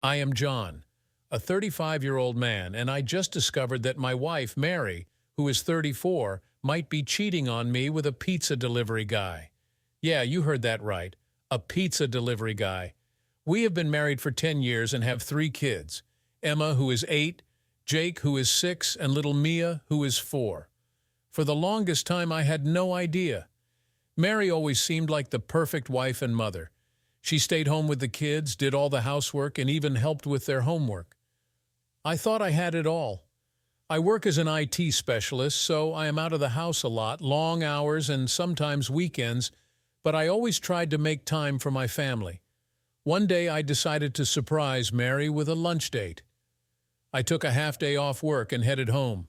I am John, a 35-year-old man, and I just discovered that my wife, Mary, who is 34, might be cheating on me with a pizza delivery guy. Yeah, you heard that right. A pizza delivery guy. We have been married for 10 years and have 3 kids. Emma, who is 8, Jake, who is 6, and little Mia, who is 4. For the longest time, I had no idea. Mary always seemed like the perfect wife and mother. She stayed home with the kids, did all the housework, and even helped with their homework. I thought I had it all. I work as an IT specialist, so I am out of the house a lot, long hours and sometimes weekends, but I always tried to make time for my family. One day I decided to surprise Mary with a lunch date. I took a half-day off work and headed home.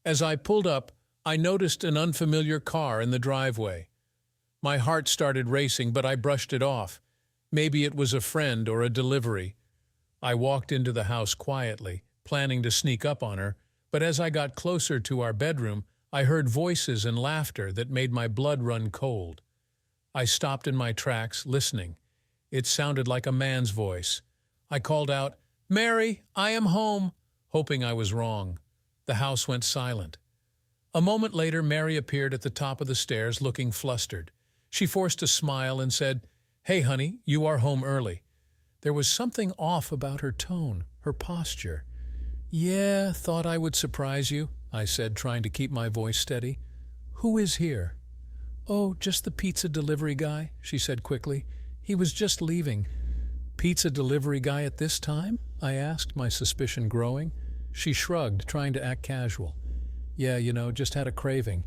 As I pulled up, I noticed an unfamiliar car in the driveway. My heart started racing, but I brushed it off. Maybe it was a friend or a delivery. I walked into the house quietly, planning to sneak up on her, but as I got closer to our bedroom, I heard voices and laughter that made my blood run cold. I stopped in my tracks, listening. It sounded like a man's voice. I called out, "Mary, I am home," hoping I was wrong. The house went silent. A moment later, Mary appeared at the top of the stairs looking flustered. She forced a smile and said, "Hey, honey, you are home early." There was something off about her tone, her posture. "Yeah, thought I would surprise you," I said, trying to keep my voice steady. "Who is here?" "Oh, just the pizza delivery guy," she said quickly. "He was just leaving." "Pizza delivery guy at this time?" I asked, my suspicion growing. She shrugged, trying to act casual. "Yeah, just had a craving."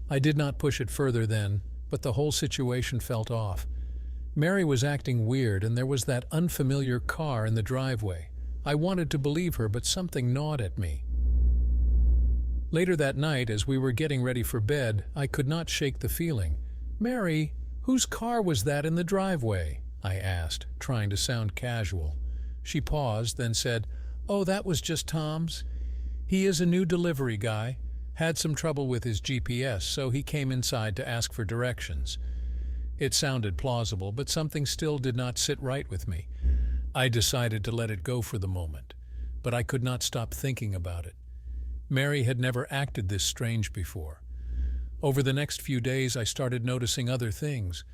I did not push it further then, but the whole situation felt off. Mary was acting weird, and there was that unfamiliar car in the driveway. I wanted to believe her, but something gnawed at me. Later that night, as we were getting ready for bed, I could not shake the feeling. "Mary, whose car was that in the driveway?" I asked, trying to sound casual. She paused, then said, "Oh, that was just Tom's. He is a new delivery guy. Had some trouble with his GPS, so he came inside to ask for directions." It sounded plausible, but something still did not sit right with me. I decided to let it go for the moment, but I could not stop thinking about it. Mary had never acted this strange before. Over the next few days, I started noticing other things.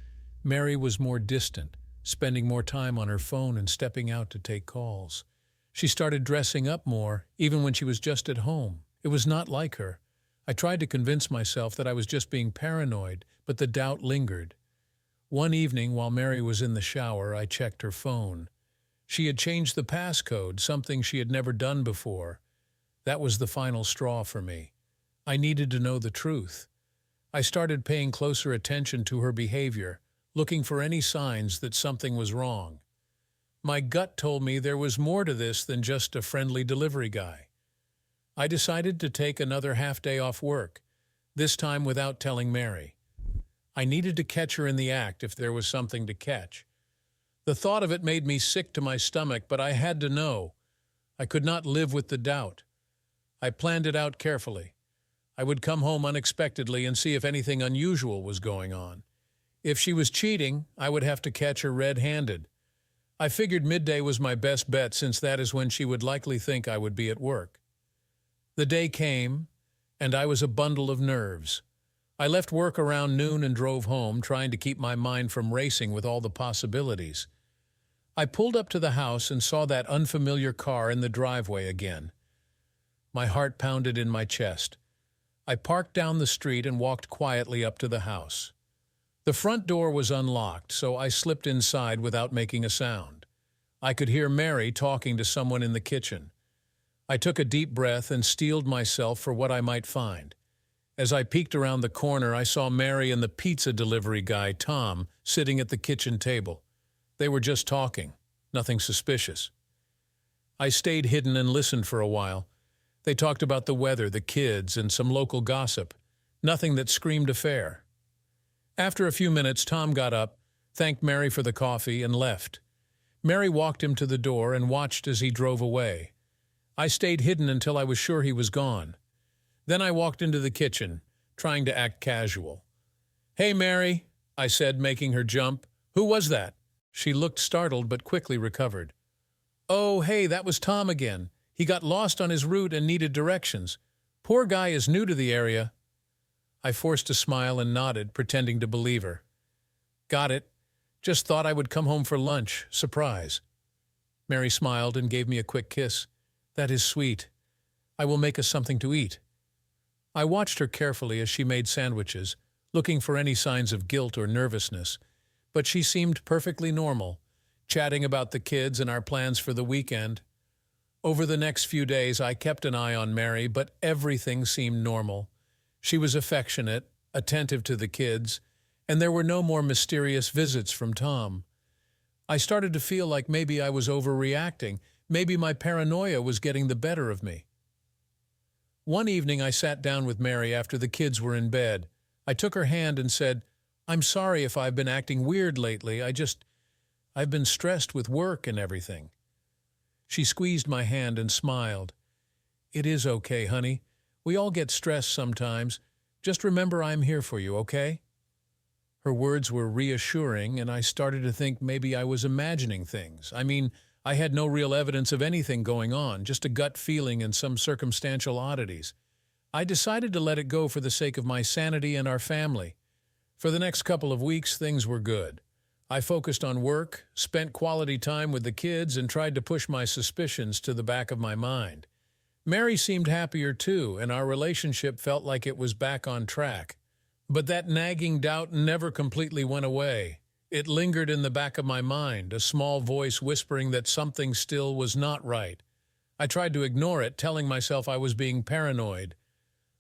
Mary was more distant, spending more time on her phone and stepping out to take calls. She started dressing up more, even when she was just at home. It was not like her. I tried to convince myself that I was just being paranoid, but the doubt lingered. One evening, while Mary was in the shower, I checked her phone. She had changed the passcode, something she had never done before. That was the final straw for me. I needed to know the truth. I started paying closer attention to her behavior, looking for any signs that something was wrong. My gut told me there was more to this than just a friendly delivery guy. I decided to take another half-day off work, this time without telling Mary. I needed to catch her in the act if there was something to catch. The thought of it made me sick to my stomach, but I had to know. I could not live with the doubt. I planned it out carefully. I would come home unexpectedly and see if anything unusual was going on. If she was cheating, I would have to catch her red-handed. I figured midday was my best bet, since that is when she would likely think I would be at work. The day came, and I was a bundle of nerves. I left work around noon and drove home, trying to keep my mind from racing with all the possibilities. I pulled up to the house and saw that unfamiliar car in the driveway again. My heart pounded in my chest. I parked down the street and walked quietly up to the house. The front door was unlocked, so I slipped inside without making a sound. I could hear Mary talking to someone in the kitchen. I took a deep breath and steeled myself for what I might find. As I peeked around the corner, I saw Mary and the pizza delivery guy, Tom, sitting at the kitchen table. They were just talking, nothing suspicious. I stayed hidden and listened for a while. They talked about the weather, the kids, and some local gossip. Nothing that screamed affair. After a few minutes, Tom got up, thanked Mary for the coffee, and left. Mary walked him to the door and watched as he drove away. I stayed hidden until I was sure he was gone. Then I walked into the kitchen, trying to act casual. "Hey, Mary," I said, making her jump. "Who was that?" She looked startled but quickly recovered. "Oh, hey, that was Tom again. He got lost on his route and needed directions. Poor guy is new to the area." I forced a smile and nodded, pretending to believe her. "Got it. Just thought I would come home for lunch. Surprise." Mary smiled and gave me a quick kiss. "That is sweet. I will make us something to eat." I watched her carefully as she made sandwiches, looking for any signs of guilt or nervousness, but she seemed perfectly normal, chatting about the kids and our plans for the weekend. Over the next few days, I kept an eye on Mary, but everything seemed normal. She was affectionate, attentive to the kids, and there were no more mysterious visits from Tom. I started to feel like maybe I was overreacting, maybe my paranoia was getting the better of me. One evening I sat down with Mary after the kids were in bed. I took her hand and said, "I'm sorry if I've been acting weird lately. I've been stressed with work and everything." She squeezed my hand and smiled. "It is okay, honey. We all get stressed sometimes. Just remember I'm here for you, okay?" Her words were reassuring, and I started to think maybe I was imagining things. I had no real evidence of anything going on, just a gut feeling and some circumstantial oddities. I decided to let it go for the sake of my sanity and our family. For the next couple of weeks, things were good. I focused on work, spent quality time with the kids, and tried to push my suspicions to the back of my mind. Mary seemed happier too, and our relationship felt like it was back on track. But that nagging doubt never completely went away. It lingered in the back of my mind, a small voice whispering that something still was not right. I tried to ignore it, telling myself I was being paranoid.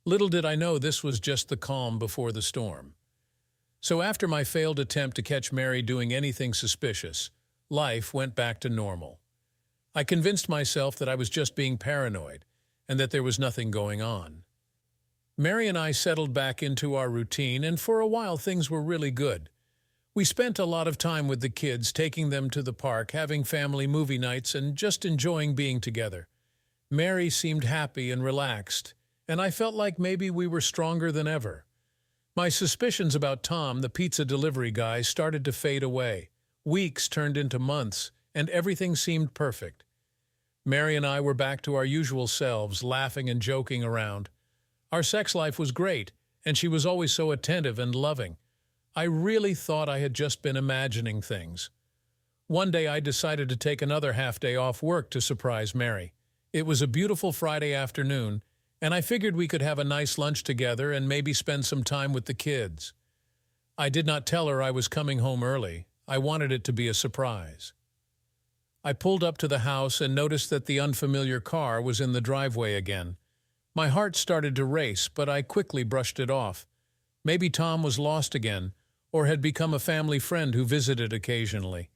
Little did I know this was just the calm before the storm. So after my failed attempt to catch Mary doing anything suspicious, life went back to normal. I convinced myself that I was just being paranoid and that there was nothing going on. Mary and I settled back into our routine, and for a while things were really good. We spent a lot of time with the kids, taking them to the park, having family movie nights, and just enjoying being together. Mary seemed happy and relaxed, and I felt like maybe we were stronger than ever. My suspicions about Tom, the pizza delivery guy, started to fade away. Weeks turned into months, and everything seemed perfect. Mary and I were back to our usual selves, laughing and joking around. Our sex life was great, and she was always so attentive and loving. I really thought I had just been imagining things. One day I decided to take another half-day off work to surprise Mary. It was a beautiful Friday afternoon, and I figured we could have a nice lunch together and maybe spend some time with the kids. I did not tell her I was coming home early. I wanted it to be a surprise. I pulled up to the house and noticed that the unfamiliar car was in the driveway again. My heart started to race, but I quickly brushed it off. Maybe Tom was lost again, or had become a family friend who visited occasionally.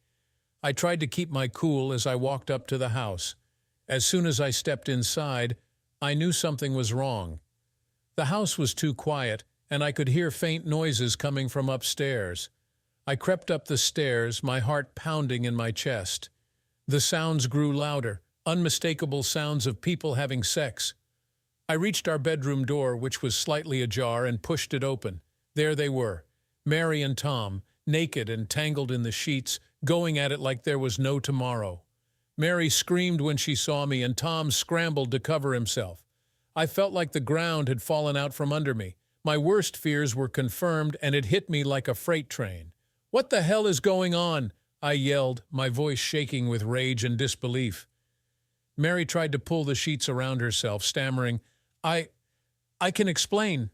I tried to keep my cool as I walked up to the house. As soon as I stepped inside, I knew something was wrong. The house was too quiet, and I could hear faint noises coming from upstairs. I crept up the stairs, my heart pounding in my chest. The sounds grew louder, unmistakable sounds of people having sex. I reached our bedroom door, which was slightly ajar, and pushed it open. There they were, Mary and Tom, naked and tangled in the sheets, going at it like there was no tomorrow. Mary screamed when she saw me, and Tom scrambled to cover himself. I felt like the ground had fallen out from under me. My worst fears were confirmed, and it hit me like a freight train. "What the hell is going on?" I yelled, my voice shaking with rage and disbelief. Mary tried to pull the sheets around herself, stammering, I can explain."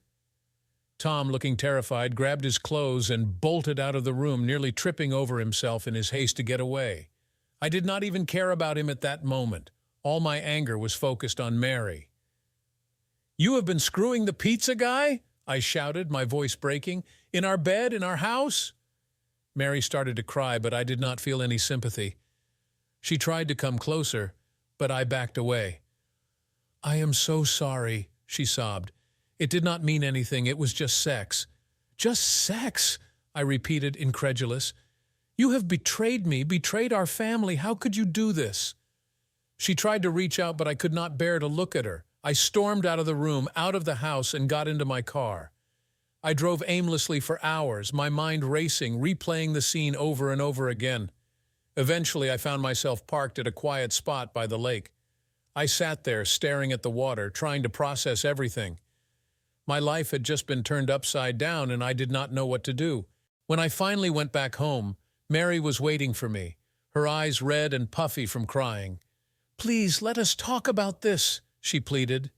Tom, looking terrified, grabbed his clothes and bolted out of the room, nearly tripping over himself in his haste to get away. I did not even care about him at that moment. All my anger was focused on Mary. "You have been screwing the pizza guy?" I shouted, my voice breaking. "In our bed, in our house?" Mary started to cry, but I did not feel any sympathy. She tried to come closer, but I backed away. "I am so sorry," she sobbed. "It did not mean anything. It was just sex." "Just sex?" I repeated, incredulous. "You have betrayed me, betrayed our family. How could you do this?" She tried to reach out, but I could not bear to look at her. I stormed out of the room, out of the house, and got into my car. I drove aimlessly for hours, my mind racing, replaying the scene over and over again. Eventually, I found myself parked at a quiet spot by the lake. I sat there, staring at the water, trying to process everything. My life had just been turned upside down, and I did not know what to do. When I finally went back home, Mary was waiting for me, her eyes red and puffy from crying. "Please, let us talk about this," she pleaded.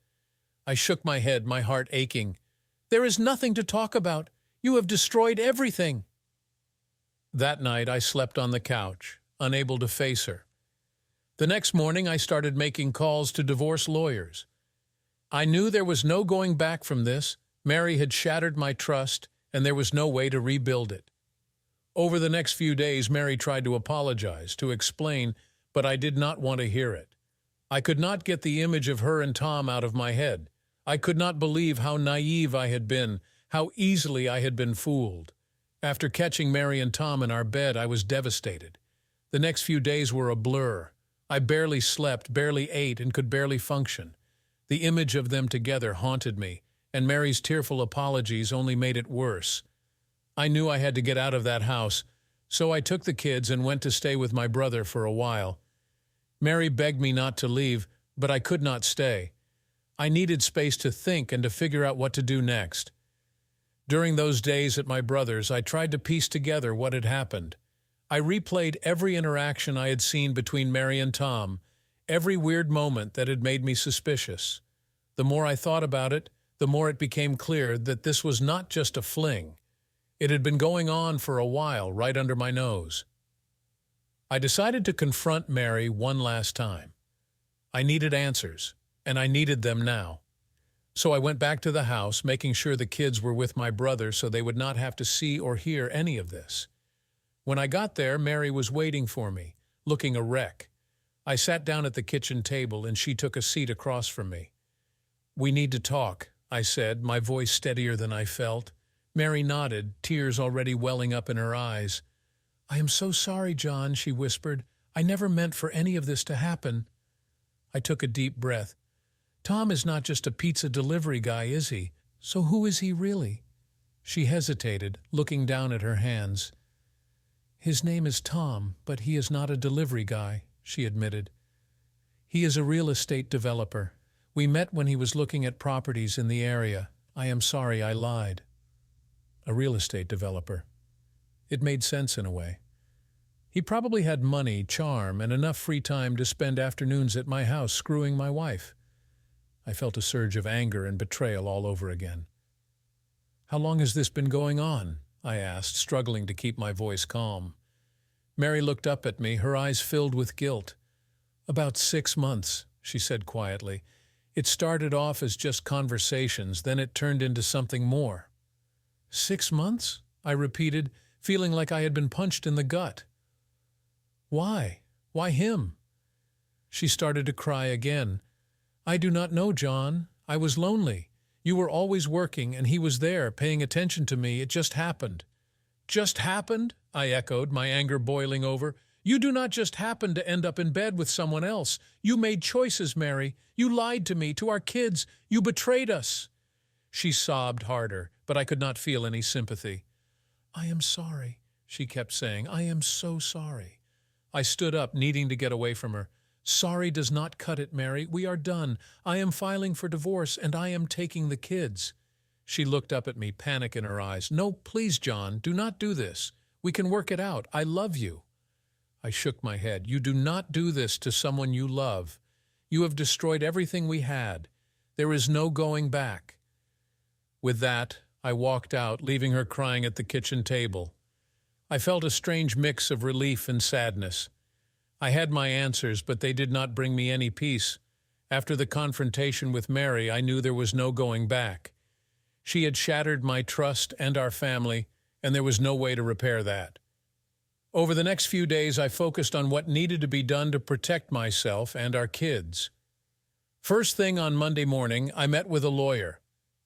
I shook my head, my heart aching. "There is nothing to talk about. You have destroyed everything." That night, I slept on the couch, unable to face her. The next morning, I started making calls to divorce lawyers. I knew there was no going back from this. Mary had shattered my trust, and there was no way to rebuild it. Over the next few days, Mary tried to apologize, to explain, but I did not want to hear it. I could not get the image of her and Tom out of my head. I could not believe how naive I had been, how easily I had been fooled. After catching Mary and Tom in our bed, I was devastated. The next few days were a blur. I barely slept, barely ate, and could barely function. The image of them together haunted me, and Mary's tearful apologies only made it worse. I knew I had to get out of that house, so I took the kids and went to stay with my brother for a while. Mary begged me not to leave, but I could not stay. I needed space to think and to figure out what to do next. During those days at my brother's, I tried to piece together what had happened. I replayed every interaction I had seen between Mary and Tom, every weird moment that had made me suspicious. The more I thought about it, the more it became clear that this was not just a fling. It had been going on for a while, right under my nose. I decided to confront Mary one last time. I needed answers, and I needed them now. So I went back to the house, making sure the kids were with my brother so they would not have to see or hear any of this. When I got there, Mary was waiting for me, looking a wreck. I sat down at the kitchen table, and she took a seat across from me. "We need to talk," I said, my voice steadier than I felt. Mary nodded, tears already welling up in her eyes. "I am so sorry, John," she whispered. "I never meant for any of this to happen." I took a deep breath. "Tom is not just a pizza delivery guy, is he? So who is he really?" She hesitated, looking down at her hands. "His name is Tom, but he is not a delivery guy," she admitted. "He is a real estate developer. We met when he was looking at properties in the area. I am sorry I lied." A real estate developer. It made sense in a way. He probably had money, charm, and enough free time to spend afternoons at my house screwing my wife. I felt a surge of anger and betrayal all over again. "How long has this been going on?" I asked, struggling to keep my voice calm. Mary looked up at me, her eyes filled with guilt. "About 6 months," she said quietly. "It started off as just conversations, then it turned into something more." 6 months? I repeated, feeling like I had been punched in the gut. "Why? Why him?" She started to cry again. "I do not know, John. I was lonely. You were always working, and he was there, paying attention to me. It just happened." "Just happened?" I echoed, my anger boiling over. "You do not just happen to end up in bed with someone else. You made choices, Mary. You lied to me, to our kids. You betrayed us." She sobbed harder, but I could not feel any sympathy. "I am sorry," she kept saying. "I am so sorry." I stood up, needing to get away from her. "Sorry does not cut it, Mary. We are done. I am filing for divorce, and I am taking the kids." She looked up at me, panic in her eyes. "No, please, John, do not do this. We can work it out. I love you." I shook my head. "You do not do this to someone you love. You have destroyed everything we had. There is no going back." With that, I walked out, leaving her crying at the kitchen table. I felt a strange mix of relief and sadness. I had my answers, but they did not bring me any peace. After the confrontation with Mary, I knew there was no going back. She had shattered my trust and our family, and there was no way to repair that. Over the next few days, I focused on what needed to be done to protect myself and our kids. First thing on Monday morning, I met with a lawyer.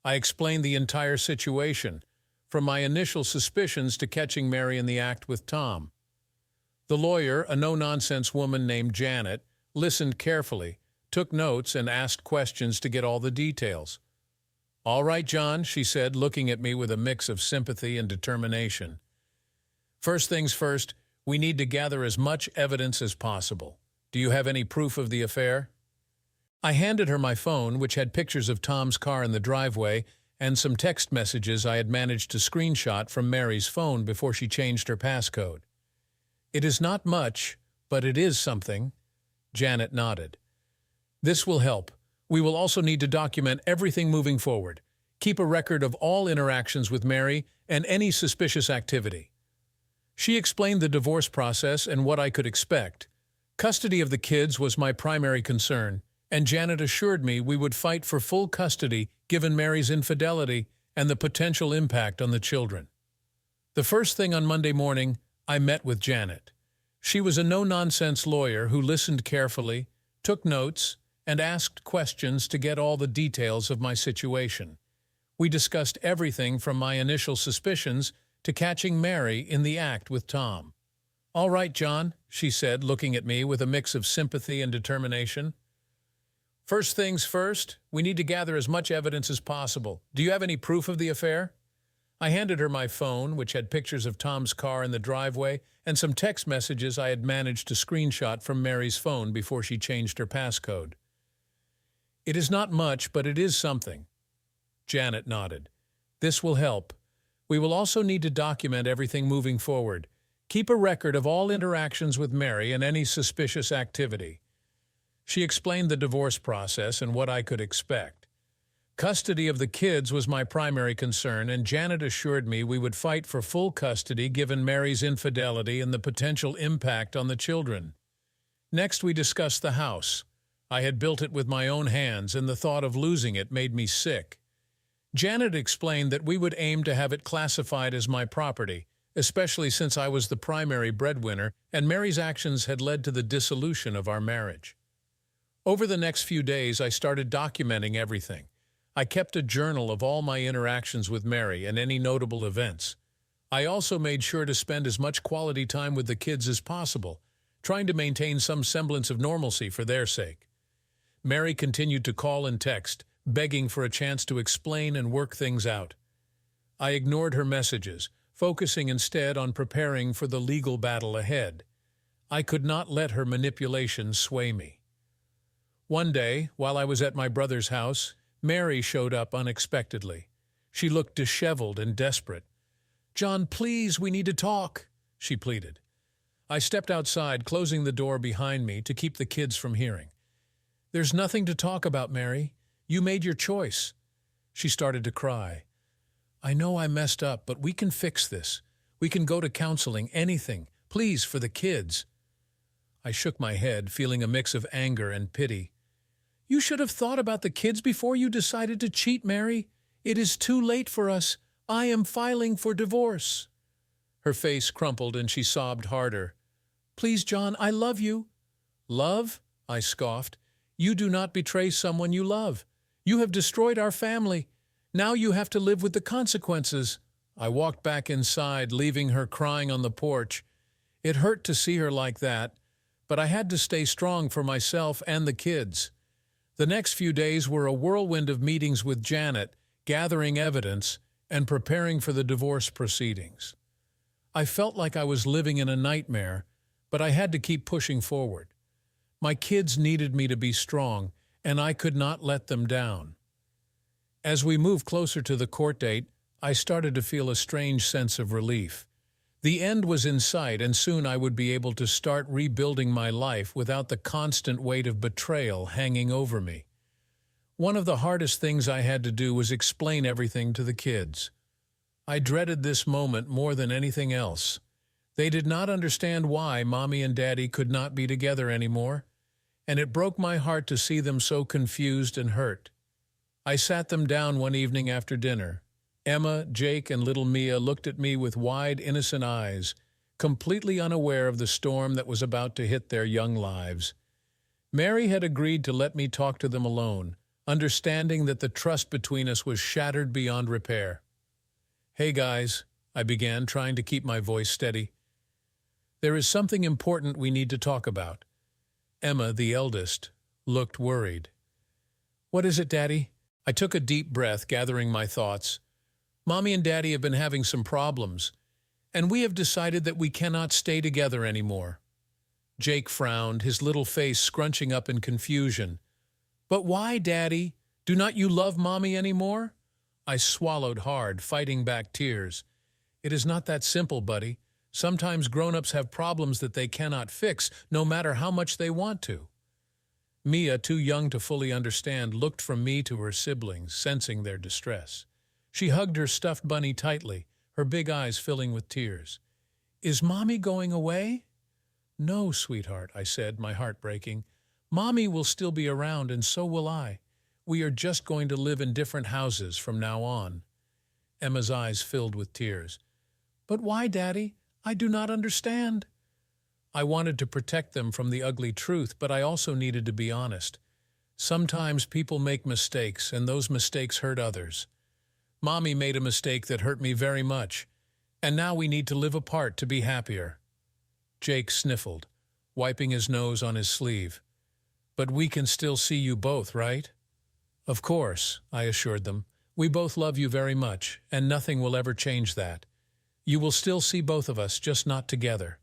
I explained the entire situation, from my initial suspicions to catching Mary in the act with Tom. The lawyer, a no-nonsense woman named Janet, listened carefully, took notes, and asked questions to get all the details. "All right, John," she said, looking at me with a mix of sympathy and determination. "First things first, We need to gather as much evidence as possible. Do you have any proof of the affair? I handed her my phone, which had pictures of Tom's car in the driveway and some text messages I had managed to screenshot from Mary's phone before she changed her passcode. It is not much, but it is something. Janet nodded. This will help. We will also need to document everything moving forward. Keep a record of all interactions with Mary and any suspicious activity. She explained the divorce process and what I could expect. Custody of the kids was my primary concern, and Janet assured me we would fight for full custody given Mary's infidelity and the potential impact on the children. The first thing on Monday morning, I met with Janet. She was a no-nonsense lawyer who listened carefully, took notes, and asked questions to get all the details of my situation. We discussed everything from my initial suspicions to catching Mary in the act with Tom. "All right, John," she said, looking at me with a mix of sympathy and determination. "First things first, we need to gather as much evidence as possible. Do you have any proof of the affair?" I handed her my phone, which had pictures of Tom's car in the driveway and some text messages I had managed to screenshot from Mary's phone before she changed her passcode. It is not much, but it is something. Janet nodded. This will help. We will also need to document everything moving forward. Keep a record of all interactions with Mary and any suspicious activity. She explained the divorce process and what I could expect. Custody of the kids was my primary concern, and Janet assured me we would fight for full custody given Mary's infidelity and the potential impact on the children. Next, we discussed the house. I had built it with my own hands, and the thought of losing it made me sick. Janet explained that we would aim to have it classified as my property, especially since I was the primary breadwinner and Mary's actions had led to the dissolution of our marriage. Over the next few days, I started documenting everything. I kept a journal of all my interactions with Mary and any notable events. I also made sure to spend as much quality time with the kids as possible, trying to maintain some semblance of normalcy for their sake. Mary continued to call and text, begging for a chance to explain and work things out. I ignored her messages, focusing instead on preparing for the legal battle ahead. I could not let her manipulations sway me. One day, while I was at my brother's house, Mary showed up unexpectedly. She looked disheveled and desperate. "John, please, we need to talk," she pleaded. I stepped outside, closing the door behind me to keep the kids from hearing. "There's nothing to talk about, Mary. You made your choice." She started to cry. "I know I messed up, but we can fix this. We can go to counseling, anything. Please, for the kids." I shook my head, feeling a mix of anger and pity. "You should have thought about the kids before you decided to cheat, Mary. It is too late for us. I am filing for divorce." Her face crumpled and she sobbed harder. "Please, John, I love you." "Love?" I scoffed. "You do not betray someone you love. You have destroyed our family. Now you have to live with the consequences." I walked back inside, leaving her crying on the porch. It hurt to see her like that, but I had to stay strong for myself and the kids. The next few days were a whirlwind of meetings with Janet, gathering evidence, and preparing for the divorce proceedings. I felt like I was living in a nightmare, but I had to keep pushing forward. My kids needed me to be strong, and I could not let them down. As we moved closer to the court date, I started to feel a strange sense of relief. The end was in sight, and soon I would be able to start rebuilding my life without the constant weight of betrayal hanging over me. One of the hardest things I had to do was explain everything to the kids. I dreaded this moment more than anything else. They did not understand why Mommy and Daddy could not be together anymore, and it broke my heart to see them so confused and hurt. I sat them down one evening after dinner. Emma, Jake, and little Mia looked at me with wide, innocent eyes, completely unaware of the storm that was about to hit their young lives. Mary had agreed to let me talk to them alone, understanding that the trust between us was shattered beyond repair. "Hey, guys," I began, trying to keep my voice steady. "There is something important we need to talk about." Emma, the eldest, looked worried. "What is it, Daddy?" I took a deep breath, gathering my thoughts. "Mommy and Daddy have been having some problems. and we have decided that we cannot stay together anymore." Jake frowned, his little face scrunching up in confusion. "But why, Daddy? Do not you love Mommy anymore?" I swallowed hard, fighting back tears. "It is not that simple, buddy. Sometimes grown-ups have problems that they cannot fix, no matter how much they want to." Mia, too young to fully understand, looked from me to her siblings, sensing their distress. She hugged her stuffed bunny tightly, her big eyes filling with tears. "Is Mommy going away?" "No, sweetheart," I said, my heart breaking. "Mommy will still be around, and so will I. We are just going to live in different houses from now on." Emma's eyes filled with tears. "But why, Daddy? I do not understand." I wanted to protect them from the ugly truth, but I also needed to be honest. Sometimes people make mistakes, and those mistakes hurt others. Mommy made a mistake that hurt me very much, and now we need to live apart to be happier. Jake sniffled, wiping his nose on his sleeve. "But we can still see you both, right?" "Of course," I assured them. "We both love you very much, and nothing will ever change that. You will still see both of us, just not together."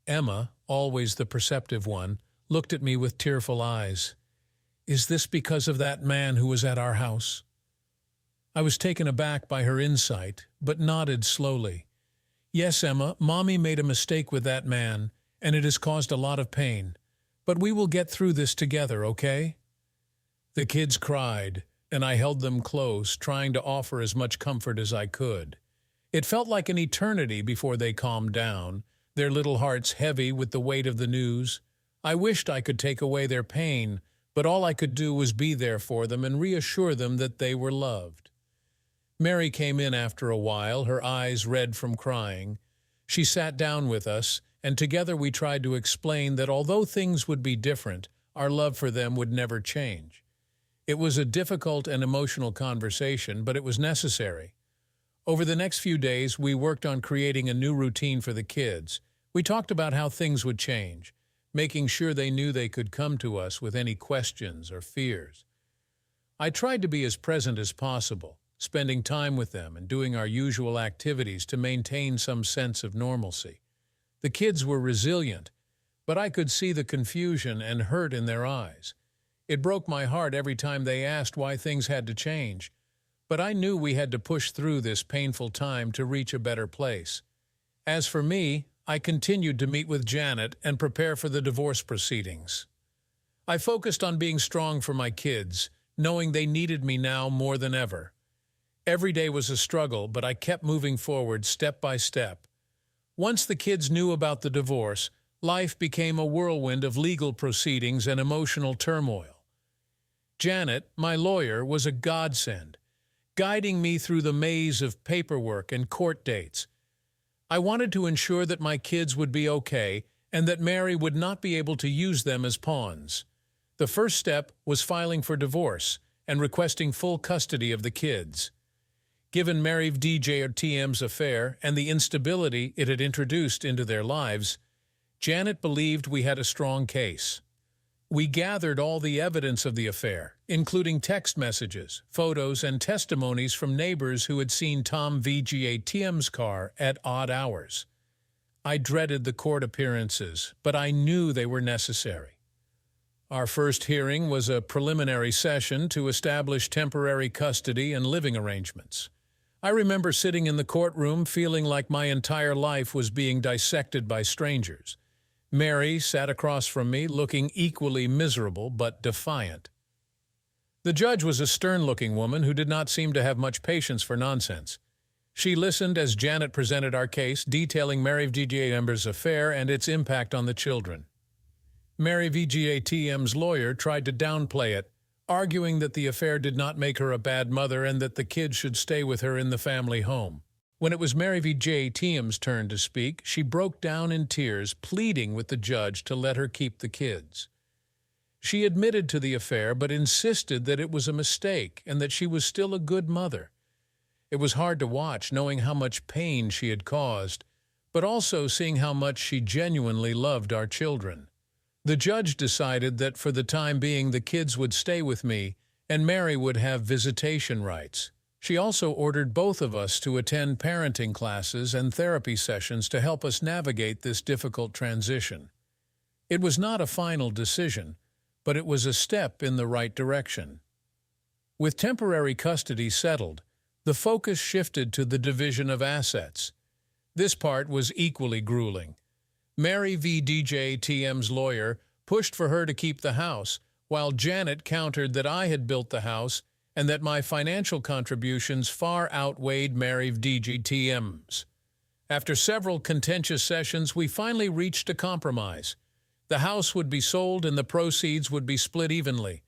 Emma, always the perceptive one, looked at me with tearful eyes. "Is this because of that man who was at our house?" I was taken aback by her insight, but nodded slowly. "Yes, Emma, Mommy made a mistake with that man, and it has caused a lot of pain. But we will get through this together, okay?" The kids cried, and I held them close, trying to offer as much comfort as I could. It felt like an eternity before they calmed down, their little hearts heavy with the weight of the news. I wished I could take away their pain, but all I could do was be there for them and reassure them that they were loved. Mary came in after a while, her eyes red from crying. She sat down with us, and together we tried to explain that although things would be different, our love for them would never change. It was a difficult and emotional conversation, but it was necessary. Over the next few days, we worked on creating a new routine for the kids. We talked about how things would change, making sure they knew they could come to us with any questions or fears. I tried to be as present as possible, spending time with them and doing our usual activities to maintain some sense of normalcy. The kids were resilient, but I could see the confusion and hurt in their eyes. It broke my heart every time they asked why things had to change, but I knew we had to push through this painful time to reach a better place. As for me, I continued to meet with Janet and prepare for the divorce proceedings. I focused on being strong for my kids, knowing they needed me now more than ever. Every day was a struggle, but I kept moving forward step by step. Once the kids knew about the divorce, life became a whirlwind of legal proceedings and emotional turmoil. Janet, my lawyer, was a godsend, guiding me through the maze of paperwork and court dates. I wanted to ensure that my kids would be okay and that Mary would not be able to use them as pawns. The first step was filing for divorce and requesting full custody of the kids. Given Mary VJTM's affair and the instability it had introduced into their lives, Janet believed we had a strong case. We gathered all the evidence of the affair, including text messages, photos, and testimonies from neighbors who had seen Tom VJTM's car at odd hours. I dreaded the court appearances, but I knew they were necessary. Our first hearing was a preliminary session to establish temporary custody and living arrangements. I remember sitting in the courtroom feeling like my entire life was being dissected by strangers. Mary sat across from me, looking equally miserable but defiant. The judge was a stern-looking woman who did not seem to have much patience for nonsense. She listened as Janet presented our case, detailing Mary VJTM's affair and its impact on the children. Mary VJTM's lawyer tried to downplay it, arguing that the affair did not make her a bad mother and that the kids should stay with her in the family home. When it was Mary VJTM's turn to speak, she broke down in tears, pleading with the judge to let her keep the kids. She admitted to the affair but insisted that it was a mistake and that she was still a good mother. It was hard to watch, knowing how much pain she had caused, but also seeing how much she genuinely loved our children. The judge decided that for the time being the kids would stay with me and Mary would have visitation rights. She also ordered both of us to attend parenting classes and therapy sessions to help us navigate this difficult transition. It was not a final decision, but it was a step in the right direction. With temporary custody settled, the focus shifted to the division of assets. This part was equally grueling. Mary v. DJTM's lawyer pushed for her to keep the house, while Janet countered that I had built the house and that my financial contributions far outweighed Mary v. DJTM's. After several contentious sessions, we finally reached a compromise. The house would be sold and the proceeds would be split evenly.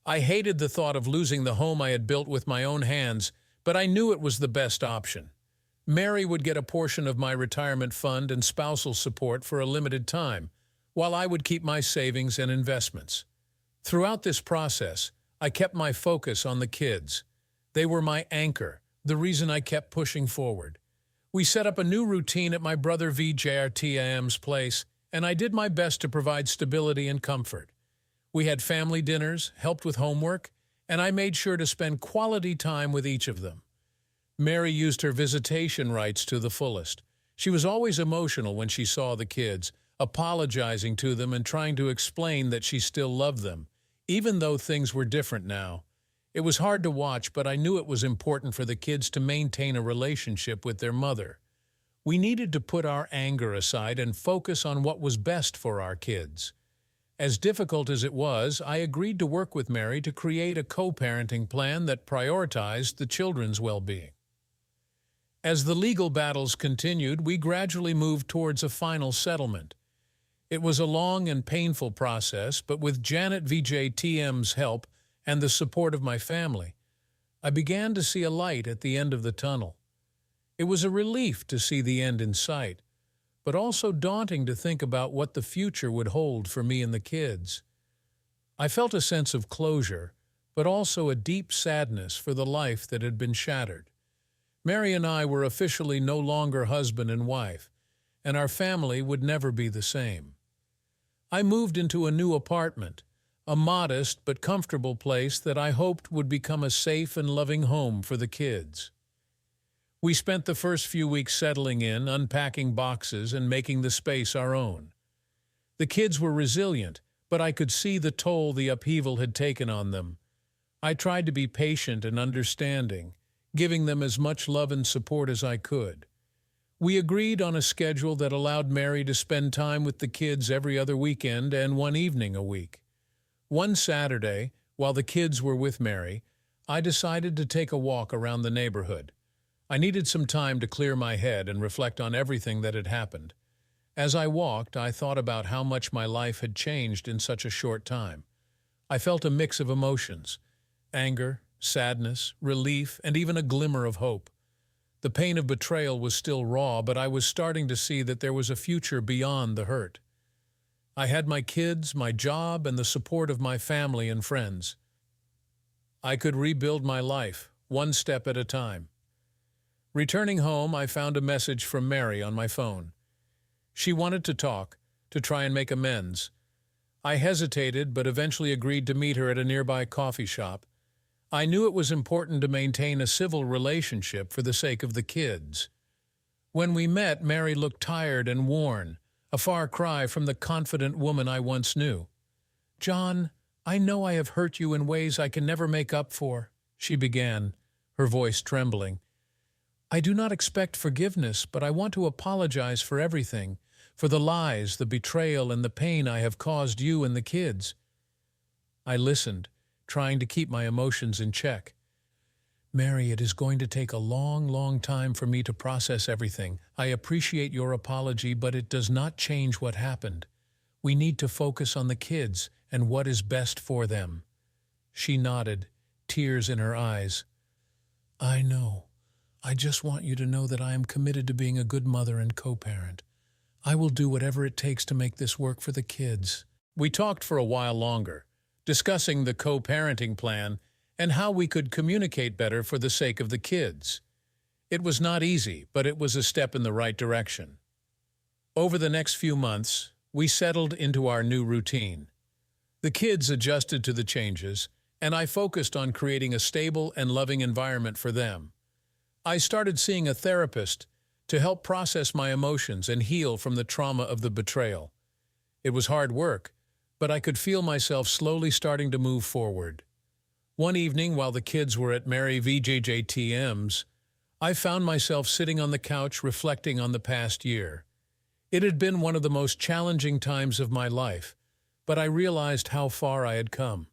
I hated the thought of losing the home I had built with my own hands, but I knew it was the best option. Mary would get a portion of my retirement fund and spousal support for a limited time, while I would keep my savings and investments. Throughout this process, I kept my focus on the kids. They were my anchor, the reason I kept pushing forward. We set up a new routine at my brother VJRTM's place, and I did my best to provide stability and comfort. We had family dinners, helped with homework, and I made sure to spend quality time with each of them. Mary used her visitation rights to the fullest. She was always emotional when she saw the kids, apologizing to them and trying to explain that she still loved them, even though things were different now. It was hard to watch, but I knew it was important for the kids to maintain a relationship with their mother. We needed to put our anger aside and focus on what was best for our kids. As difficult as it was, I agreed to work with Mary to create a co-parenting plan that prioritized the children's well-being. As the legal battles continued, we gradually moved towards a final settlement. It was a long and painful process, but with Janet VJTM's help and the support of my family, I began to see a light at the end of the tunnel. It was a relief to see the end in sight, but also daunting to think about what the future would hold for me and the kids. I felt a sense of closure, but also a deep sadness for the life that had been shattered. Mary and I were officially no longer husband and wife, and our family would never be the same. I moved into a new apartment, a modest but comfortable place that I hoped would become a safe and loving home for the kids. We spent the first few weeks settling in, unpacking boxes, and making the space our own. The kids were resilient, but I could see the toll the upheaval had taken on them. I tried to be patient and understanding, giving them as much love and support as I could. We agreed on a schedule that allowed Mary to spend time with the kids every other weekend and one evening a week. One Saturday, while the kids were with Mary, I decided to take a walk around the neighborhood. I needed some time to clear my head and reflect on everything that had happened. As I walked, I thought about how much my life had changed in such a short time. I felt a mix of emotions: anger, sadness, relief, and even a glimmer of hope. The pain of betrayal was still raw, but I was starting to see that there was a future beyond the hurt. I had my kids, my job, and the support of my family and friends. I could rebuild my life, one step at a time. Returning home, I found a message from Mary on my phone. She wanted to talk, to try and make amends. I hesitated, but eventually agreed to meet her at a nearby coffee shop. I knew it was important to maintain a civil relationship for the sake of the kids. When we met, Mary looked tired and worn, a far cry from the confident woman I once knew. "John, I know I have hurt you in ways I can never make up for," she began, her voice trembling. "I do not expect forgiveness, but I want to apologize for everything, for the lies, the betrayal, and the pain I have caused you and the kids." I listened, trying to keep my emotions in check. "Mary, it is going to take a long, long time for me to process everything. I appreciate your apology, but it does not change what happened. We need to focus on the kids and what is best for them." She nodded, tears in her eyes. "I know. I just want you to know that I am committed to being a good mother and co-parent. I will do whatever it takes to make this work for the kids." We talked for a while longer, discussing the co-parenting plan and how we could communicate better for the sake of the kids. It was not easy, but it was a step in the right direction. Over the next few months, we settled into our new routine. The kids adjusted to the changes, and I focused on creating a stable and loving environment for them. I started seeing a therapist to help process my emotions and heal from the trauma of the betrayal. It was hard work, but I could feel myself slowly starting to move forward. One evening, while the kids were at Mary VJJTM's, I found myself sitting on the couch reflecting on the past year. It had been one of the most challenging times of my life, but I realized how far I had come.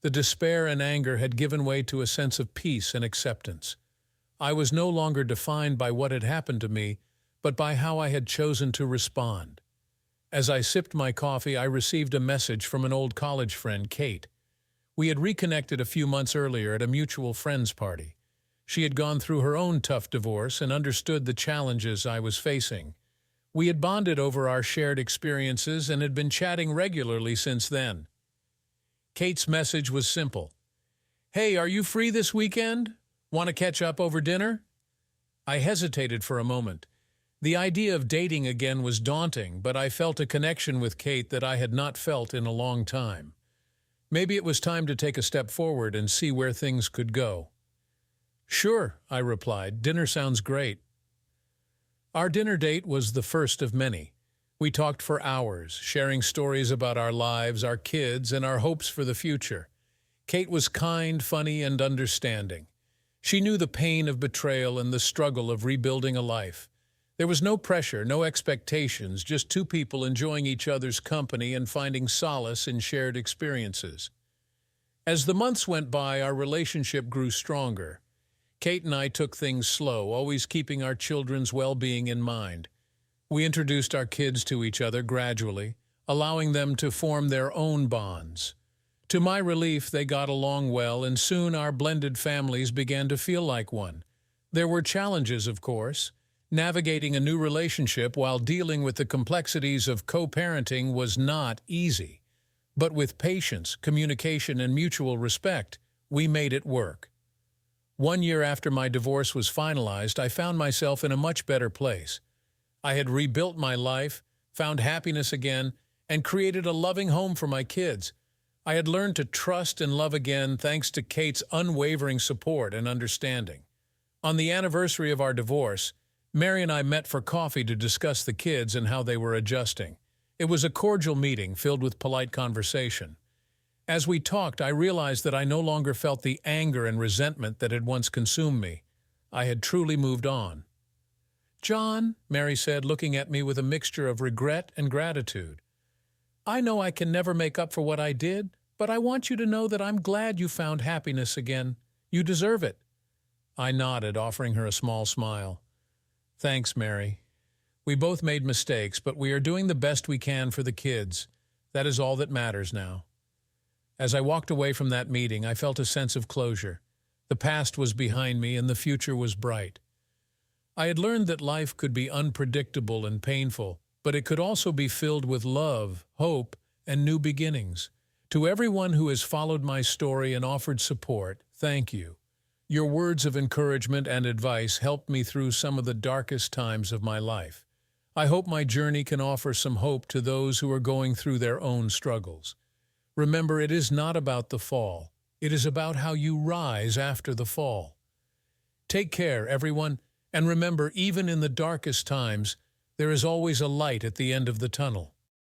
The despair and anger had given way to a sense of peace and acceptance. I was no longer defined by what had happened to me, but by how I had chosen to respond. As I sipped my coffee, I received a message from an old college friend, Kate. We had reconnected a few months earlier at a mutual friends party. She had gone through her own tough divorce and understood the challenges I was facing. We had bonded over our shared experiences and had been chatting regularly since then. Kate's message was simple. "Hey, are you free this weekend? Want to catch up over dinner?" I hesitated for a moment. The idea of dating again was daunting, but I felt a connection with Kate that I had not felt in a long time. Maybe it was time to take a step forward and see where things could go. "Sure," I replied. "Dinner sounds great." Our dinner date was the first of many. We talked for hours, sharing stories about our lives, our kids, and our hopes for the future. Kate was kind, funny, and understanding. She knew the pain of betrayal and the struggle of rebuilding a life. There was no pressure, no expectations, just two people enjoying each other's company and finding solace in shared experiences. As the months went by, our relationship grew stronger. Kate and I took things slow, always keeping our children's well-being in mind. We introduced our kids to each other gradually, allowing them to form their own bonds. To my relief, they got along well, and soon our blended families began to feel like one. There were challenges, of course. Navigating a new relationship while dealing with the complexities of co-parenting was not easy. But with patience, communication, and mutual respect, we made it work. 1 year after my divorce was finalized, I found myself in a much better place. I had rebuilt my life, found happiness again, and created a loving home for my kids. I had learned to trust and love again thanks to Kate's unwavering support and understanding. On the anniversary of our divorce, Mary and I met for coffee to discuss the kids and how they were adjusting. It was a cordial meeting filled with polite conversation. As we talked, I realized that I no longer felt the anger and resentment that had once consumed me. I had truly moved on. "John," Mary said, looking at me with a mixture of regret and gratitude, "I know I can never make up for what I did, but I want you to know that I'm glad you found happiness again. You deserve it." I nodded, offering her a small smile. "Thanks, Mary. We both made mistakes, but we are doing the best we can for the kids. That is all that matters now." As I walked away from that meeting, I felt a sense of closure. The past was behind me and the future was bright. I had learned that life could be unpredictable and painful, but it could also be filled with love, hope, and new beginnings. To everyone who has followed my story and offered support, thank you. Your words of encouragement and advice helped me through some of the darkest times of my life. I hope my journey can offer some hope to those who are going through their own struggles. Remember, it is not about the fall. It is about how you rise after the fall. Take care, everyone, and remember, even in the darkest times, there is always a light at the end of the tunnel.